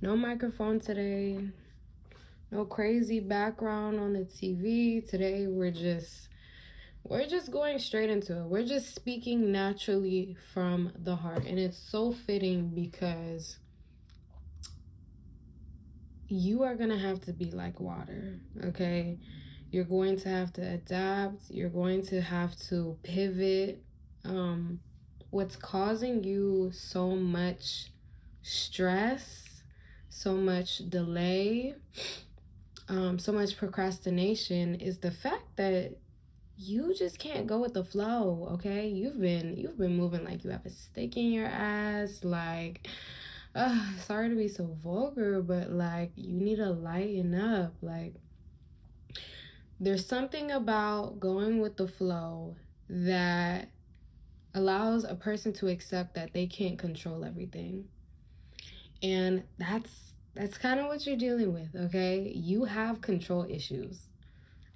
No microphone today. No crazy background on the TV. Today we're just going straight into it. We're just speaking naturally from the heart. And it's so fitting because you are going to have to be like water, okay? You're going to have to adapt. You're going to have to pivot. What's causing you so much stress, so much delay, so much procrastination is the fact that you just can't go with the flow, okay? You've been moving like you have a stick in your ass, like sorry to be so vulgar, but like you need to lighten up. Like there's something about going with the flow that allows a person to accept that they can't control everything. And that's kind of what you're dealing with, okay? You have control issues.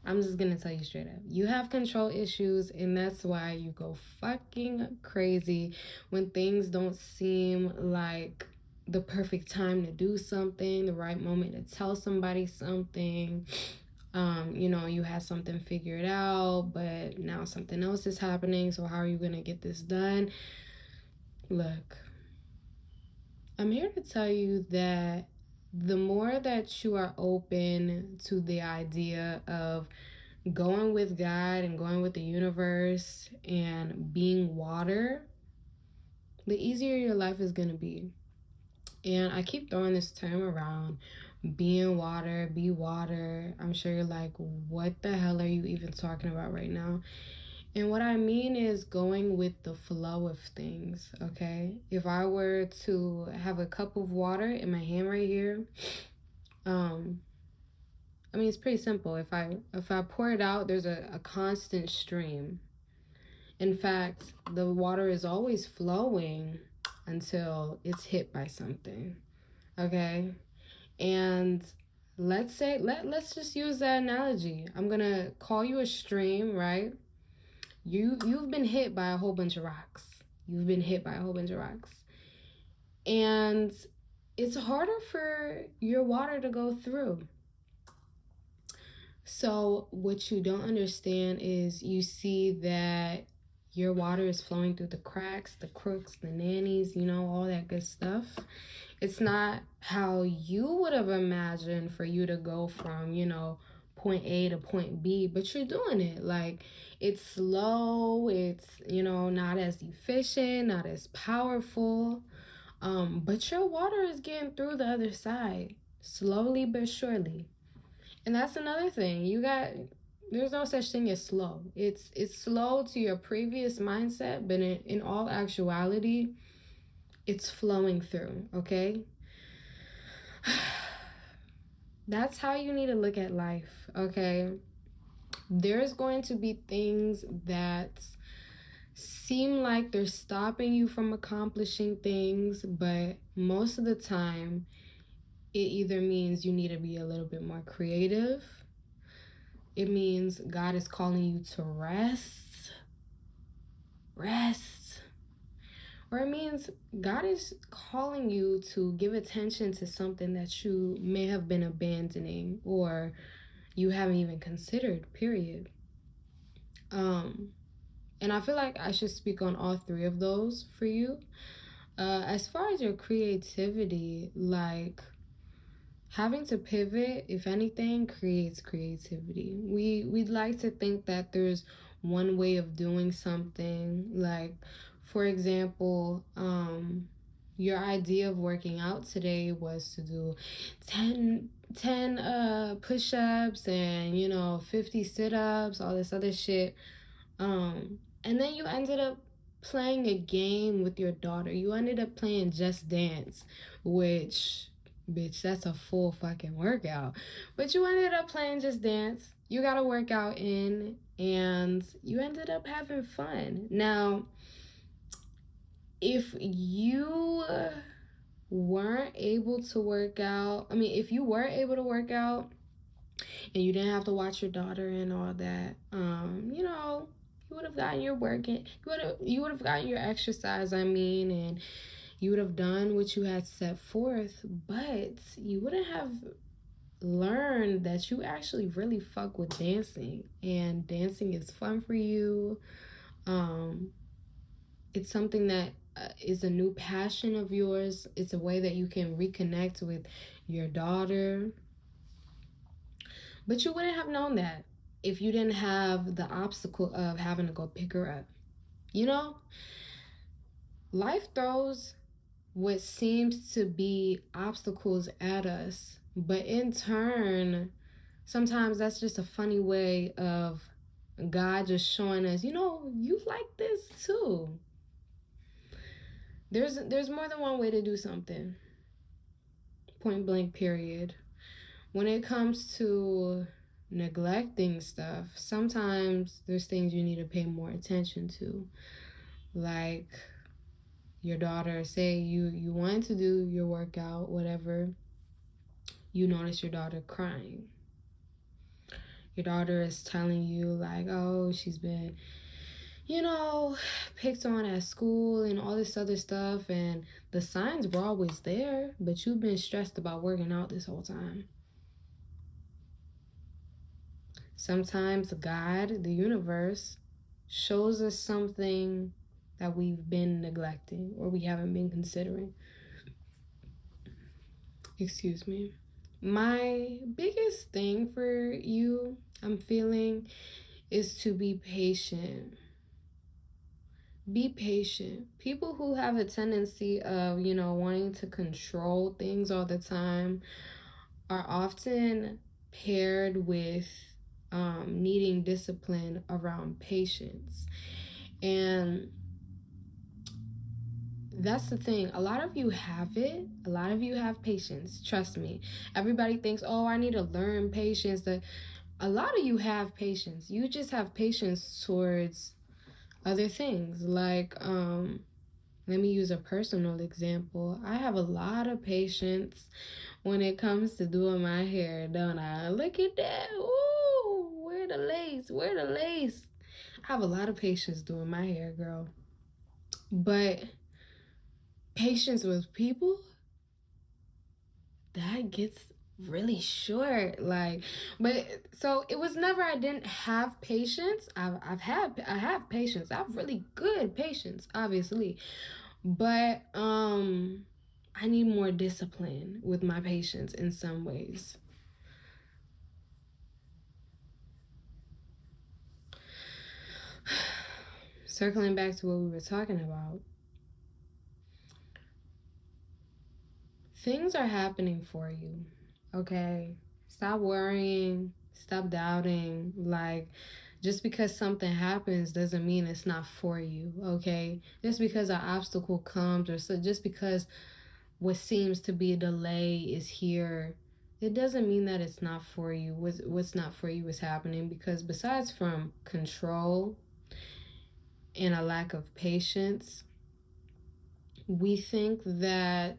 I'm just gonna tell you straight up. You have control issues, and that's why you go fucking crazy when things don't seem like the perfect time to do something, the right moment to tell somebody something. You have something figured out, but now something else is happening. So how are you gonna get this done? Look, I'm here to tell you that the more that you are open to the idea of going with God and going with the universe and being water, the easier your life is going to be. And I keep throwing this term around, being water, be water. I'm sure you're like, what the hell are you even talking about right now? And what I mean is going with the flow of things, okay? If I were to have a cup of water in my hand right here, it's pretty simple. If I pour it out, there's a constant stream. In fact, the water is always flowing until it's hit by something. Okay? And let's just use that analogy. I'm going to call you a stream, right? You've been hit by a whole bunch of rocks. You've been hit by a whole bunch of rocks. And it's harder for your water to go through. So what you don't understand is you see that your water is flowing through the cracks, the crooks, the nannies, all that good stuff. It's not how you would have imagined for you to go from, point A to point B, but you're doing it. Like it's slow, it's, not as efficient, not as powerful. But your water is getting through the other side, slowly but surely. And that's another thing. There's no such thing as slow. It's slow to your previous mindset, but in all actuality, it's flowing through, okay? That's how you need to look at life, okay? There's going to be things that seem like they're stopping you from accomplishing things, but most of the time, it either means you need to be a little bit more creative. It means God is calling you to rest. Or it means God is calling you to give attention to something that you may have been abandoning or you haven't even considered, period. And I feel like I should speak on all three of those for you. As far as your creativity, like having to pivot, if anything, creates creativity. We'd like to think that there's one way of doing something. Like, for example, your idea of working out today was to do 10 push-ups and 50 sit-ups, all this other shit. And then you ended up playing a game with your daughter. You ended up playing Just Dance, which, bitch, that's a full fucking workout. But you ended up playing Just Dance. You got a workout in, and you ended up having fun. Now, if you weren't able to work out, if you were able to work out and you didn't have to watch your daughter and all that, you would have gotten your work in, you would have gotten your exercise, and You would have done what you had set forth, but you wouldn't have learned that you actually really fuck with dancing, and dancing is fun for you. It's something that is a new passion of yours. It's a way that you can reconnect with your daughter. But you wouldn't have known that if you didn't have the obstacle of having to go pick her up. You know, life throws what seems to be obstacles at us, but in turn, sometimes that's just a funny way of God just showing us, you like this too. There's more than one way to do something. Point blank, period. When it comes to neglecting stuff, sometimes there's things you need to pay more attention to. Like your daughter, say you wanted to do your workout, whatever, you notice your daughter crying. Your daughter is telling you like, oh, she's been picked on at school and all this other stuff, and the signs were always there, but you've been stressed about working out this whole time. Sometimes God, the universe, shows us something that we've been neglecting or we haven't been considering. Excuse me. My biggest thing for you, I'm feeling, is to be patient. Be patient. People who have a tendency of, wanting to control things all the time are often paired with needing discipline around patience. And that's the thing. A lot of you have it. A lot of you have patience. Trust me. Everybody thinks, oh, I need to learn patience. A lot of you have patience. You just have patience towards other things. Like, let me use a personal example. I have a lot of patience when it comes to doing my hair, don't I? Look at that. Ooh, where the lace? Where the lace? I have a lot of patience doing my hair, girl. But patience with people, that gets really short. So it was never I didn't have patience. I have patience. I have really good patience, obviously. But I need more discipline with my patience in some ways. Circling back to what we were talking about. Things are happening for you, okay? Stop worrying, stop doubting. Like, just because something happens doesn't mean it's not for you, okay? Just because an obstacle comes just because what seems to be a delay is here, it doesn't mean that it's not for you. What's not for you is happening because besides from control and a lack of patience, we think that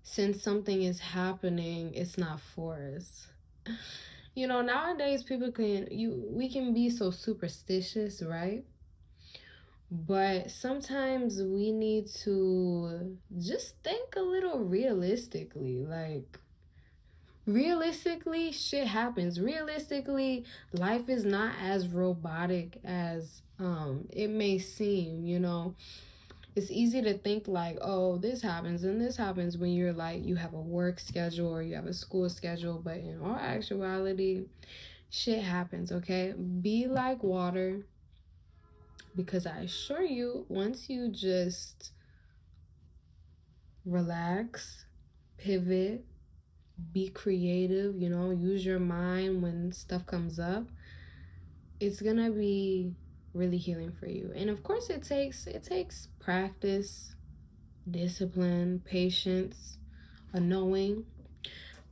since something is happening, it's not for us. Nowadays we can be so superstitious, right? But sometimes we need to just think a little realistically. Like, realistically, shit happens. Realistically, life is not as robotic as it may seem, It's easy to think like, oh, this happens and this happens when you're like, you have a work schedule or you have a school schedule, but in all actuality, shit happens, okay? Be like water, because I assure you, once you just relax, pivot, be creative, use your mind when stuff comes up, it's gonna be really healing for you. And of course it takes practice, discipline, patience, a knowing,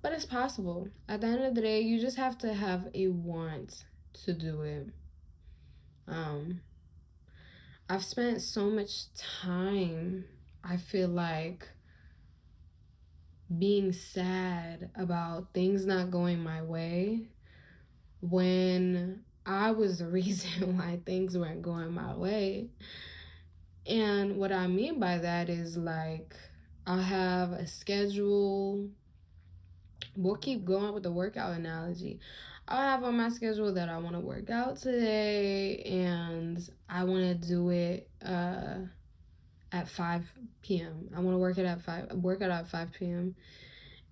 but it's possible. At the end of the day, you just have to have a want to do it. I've spent so much time, I feel like, being sad about things not going my way when I was the reason why things weren't going my way. And what I mean by that is like I'll have a schedule. We'll keep going with the workout analogy. I'll have on my schedule that I want to work out today, and I want to do it at 5 p.m. I want to work out at 5 p.m.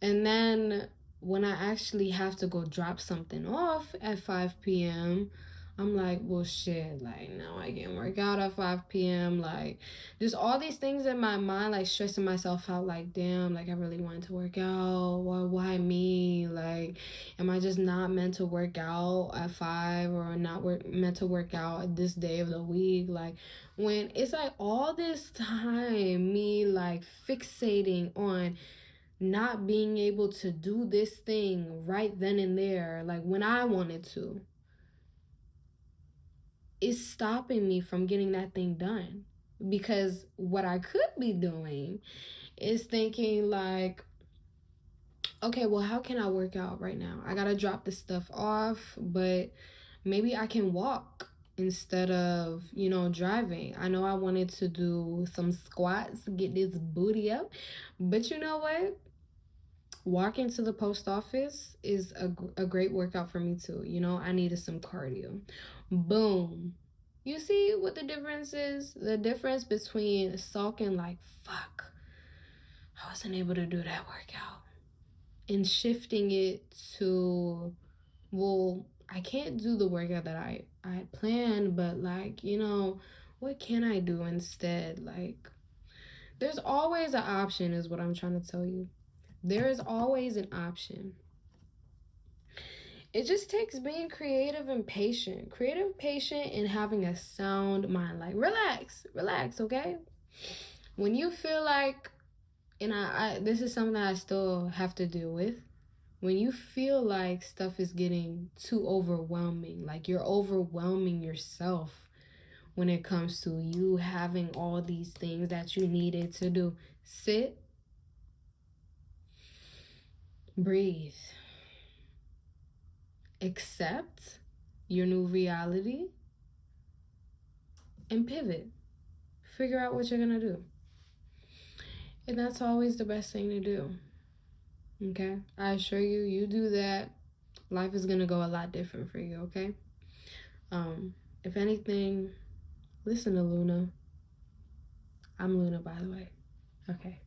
And then when I actually have to go drop something off at 5 p.m., I'm like, well, shit, like, no, I can't work out at 5 p.m. Like, just all these things in my mind, like, stressing myself out, like, damn, like, I really wanted to work out. Why me? Like, am I just not meant to work out at 5 or not meant to work out this day of the week? Like, when it's like all this time, me, like, fixating on not being able to do this thing right then and there, like when I wanted to, is stopping me from getting that thing done. Because what I could be doing is thinking like, okay, well, how can I work out right now? I gotta drop this stuff off, but maybe I can walk instead of, driving. I know I wanted to do some squats, get this booty up, but you know what? Walking to the post office is a great workout for me too. I needed some cardio. Boom. You see what the difference is? The difference between sulking like, fuck, I wasn't able to do that workout, and shifting it to, well, I can't do the workout that I had planned, but like, what can I do instead? Like, there's always an option, is what I'm trying to tell you. There is always an option. It just takes being creative and patient. Creative, patient, and having a sound mind. Like, relax, okay? When you feel like, and I this is something that I still have to deal with. When you feel like stuff is getting too overwhelming, like you're overwhelming yourself when it comes to you having all these things that you needed to do, sit, breathe, accept your new reality, and pivot. Figure out what you're gonna do. And that's always the best thing to do. Okay? I assure you, you do that, life is gonna go a lot different for you, okay? If anything, listen to Luna. I'm Luna, by the way. Okay.